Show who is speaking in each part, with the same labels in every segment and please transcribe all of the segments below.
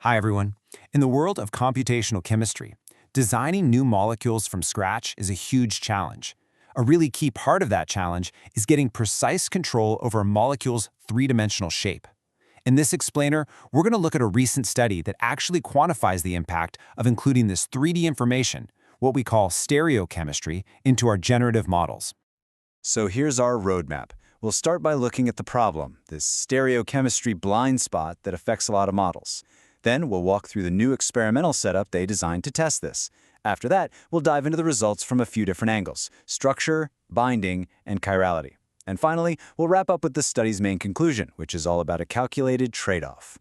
Speaker 1: Hi, everyone. In the world of computational chemistry, designing new molecules from scratch is a huge challenge. A really key part of that challenge is getting precise control over a molecule's three-dimensional shape. In this explainer, we're going to look at a recent study that actually quantifies the impact of including this 3D information, what we call stereochemistry, into our generative models.
Speaker 2: So here's our roadmap. We'll start by looking at the problem, this stereochemistry blind spot that affects a lot of models. Then we'll walk through the new experimental setup they designed to test this. After that, we'll dive into the results from a few different angles: structure, binding, and chirality. And finally, we'll wrap up with the study's main conclusion, which is all about a calculated trade-off.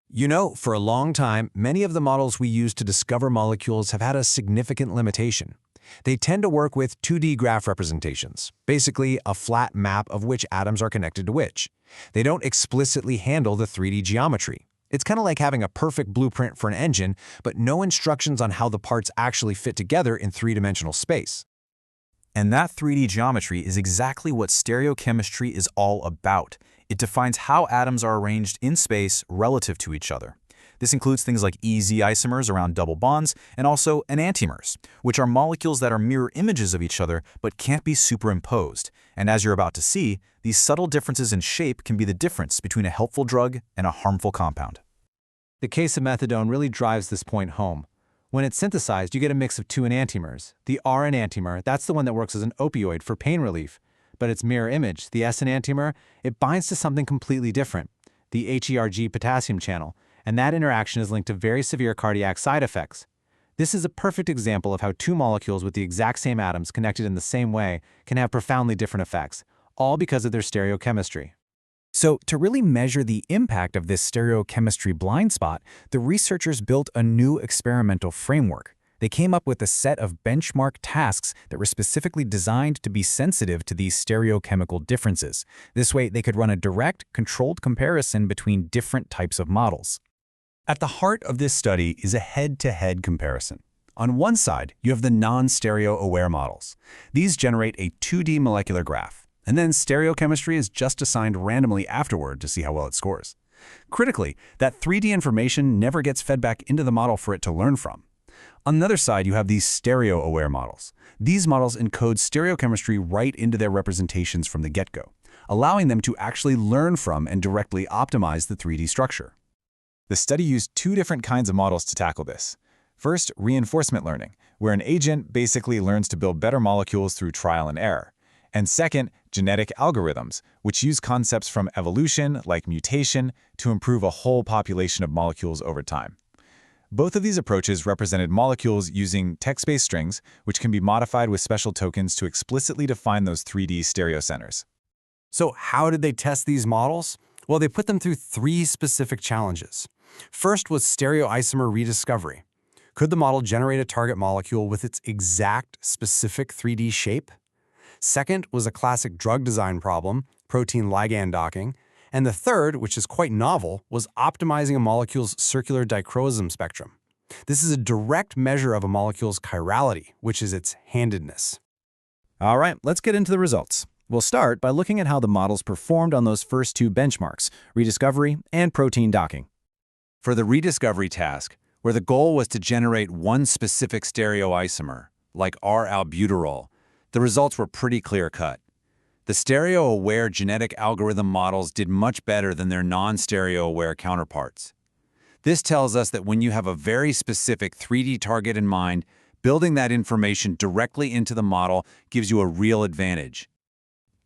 Speaker 1: You know, for a long time, many of the models we use to discover molecules have had a significant limitation. They tend to work with 2D graph representations, basically a flat map of which atoms are connected to which. They don't explicitly handle the 3D geometry. It's kind of like having a perfect blueprint for an engine, but no instructions on how the parts actually fit together in three-dimensional space.
Speaker 3: And that 3D geometry is exactly what stereochemistry is all about. It defines how atoms are arranged in space relative to each other. This includes things like easy isomers around double bonds and also enantiomers, which are molecules that are mirror images of each other but can't be superimposed. And as you're about to see, these subtle differences in shape can be the difference between a helpful drug and a harmful compound.
Speaker 1: The case of methadone really drives this point home. When it's synthesized, you get a mix of two enantiomers. The R enantiomer, that's the one that works as an opioid for pain relief. But its mirror image, the S enantiomer, it binds to something completely different, the HERG potassium channel, and that interaction is linked to very severe cardiac side effects. This is a perfect example of how two molecules with the exact same atoms connected in the same way can have profoundly different effects, all because of their stereochemistry.
Speaker 3: So, to really measure the impact of this stereochemistry blind spot, the researchers built a new experimental framework. They came up with a set of benchmark tasks that were specifically designed to be sensitive to these stereochemical differences. This way, they could run a direct, controlled comparison between different types of models.
Speaker 2: At the heart of this study is a head-to-head comparison. On one side, you have the non-stereo-aware models. These generate a 2D molecular graph, and then stereochemistry is just assigned randomly afterward to see how well it scores. Critically, that 3D information never gets fed back into the model for it to learn from. On the other side, you have these stereo-aware models. These models encode stereochemistry right into their representations from the get-go, allowing them to actually learn from and directly optimize the 3D structure. The study used two different kinds of models to tackle this. First, reinforcement learning, where an agent basically learns to build better molecules through trial and error. And second, genetic algorithms, which use concepts from evolution, like mutation, to improve a whole population of molecules over time. Both of these approaches represented molecules using text-based strings, which can be modified with special tokens to explicitly define those 3D stereocenters.
Speaker 1: So how did they test these models? Well, they put them through three specific challenges. First was stereoisomer rediscovery. Could the model generate a target molecule with its exact specific 3D shape? Second was a classic drug design problem, protein-ligand docking. And the third, which is quite novel, was optimizing a molecule's circular dichroism spectrum. This is a direct measure of a molecule's chirality, which is its handedness.
Speaker 3: All right, let's get into the results. We'll start by looking at how the models performed on those first two benchmarks, rediscovery and protein docking.
Speaker 2: For the rediscovery task, where the goal was to generate one specific stereoisomer, like R-albuterol, the results were pretty clear-cut. The stereo-aware genetic algorithm models did much better than their non-stereo-aware counterparts. This tells us that when you have a very specific 3D target in mind, building that information directly into the model gives you a real advantage.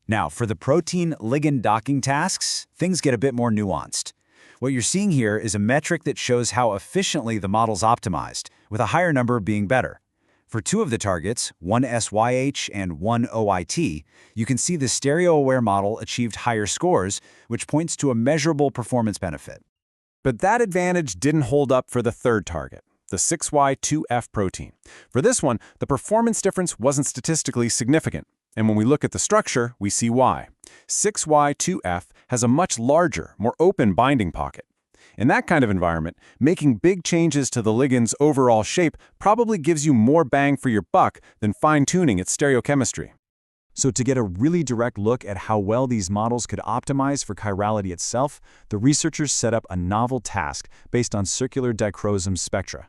Speaker 2: Now, for the protein-ligand docking tasks, things get a bit more nuanced. What you're seeing here is a metric that shows how efficiently the model's optimized, with a higher number being better. For two of the targets, one SYH and one OIT, you can see the stereo-aware model achieved higher scores, which points to a measurable performance benefit. But that advantage didn't hold up for the third target, the 6Y2F protein. For this one, the performance difference wasn't statistically significant. And when we look at the structure, we see why. 6Y2F has a much larger, more open binding pocket. In that kind of environment, making big changes to the ligand's overall shape probably gives you more bang for your buck than fine-tuning its stereochemistry.
Speaker 4: So to get a really direct look at how well these models could optimize for chirality itself, the researchers set up a novel task based on circular dichrosum spectra.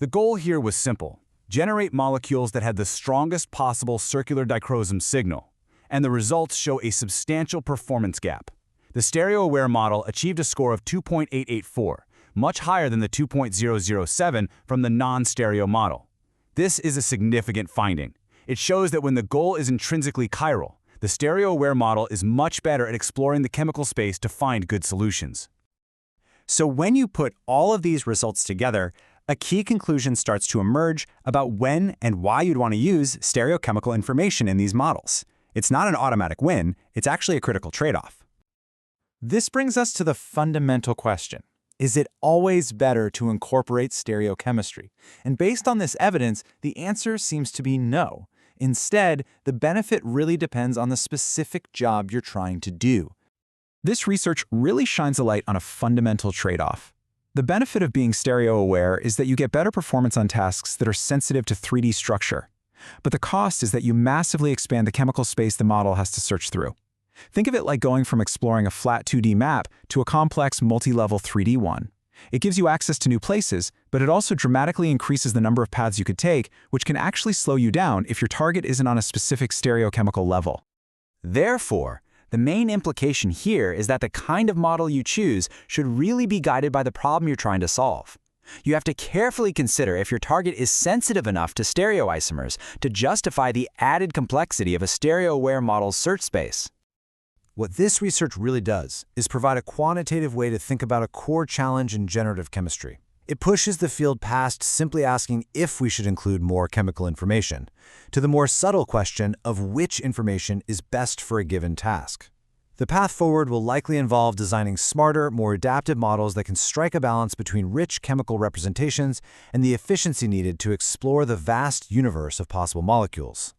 Speaker 5: The goal here was simple: generate molecules that had the strongest possible circular dichrosum signal, and the results show a substantial performance gap. The stereo-aware model achieved a score of 2.884, much higher than the 2.007 from the non-stereo model. This is a significant finding. It shows that when the goal is intrinsically chiral, the stereo-aware model is much better at exploring the chemical space to find good solutions.
Speaker 1: So when you put all of these results together, a key conclusion starts to emerge about when and why you'd want to use stereochemical information in these models. It's not an automatic win, it's actually a critical trade-off.
Speaker 3: This brings us to the fundamental question. Is it always better to incorporate stereochemistry? And based on this evidence, the answer seems to be no. Instead, the benefit really depends on the specific job you're trying to do. This research really shines a light on a fundamental trade-off. The benefit of being stereo-aware is that you get better performance on tasks that are sensitive to 3D structure. But the cost is that you massively expand the chemical space the model has to search through. Think of it like going from exploring a flat 2D map to a complex multi-level 3D one. It gives you access to new places, but it also dramatically increases the number of paths you could take, which can actually slow you down if your target isn't on a specific stereochemical level.
Speaker 6: Therefore, the main implication here is that the kind of model you choose should really be guided by the problem you're trying to solve. You have to carefully consider if your target is sensitive enough to stereoisomers to justify the added complexity of a stereo-aware model's search space.
Speaker 1: What this research really does is provide a quantitative way to think about a core challenge in generative chemistry. It pushes the field past simply asking if we should include more chemical information, to the more subtle question of which information is best for a given task. The path forward will likely involve designing smarter, more adaptive models that can strike a balance between rich chemical representations and the efficiency needed to explore the vast universe of possible molecules.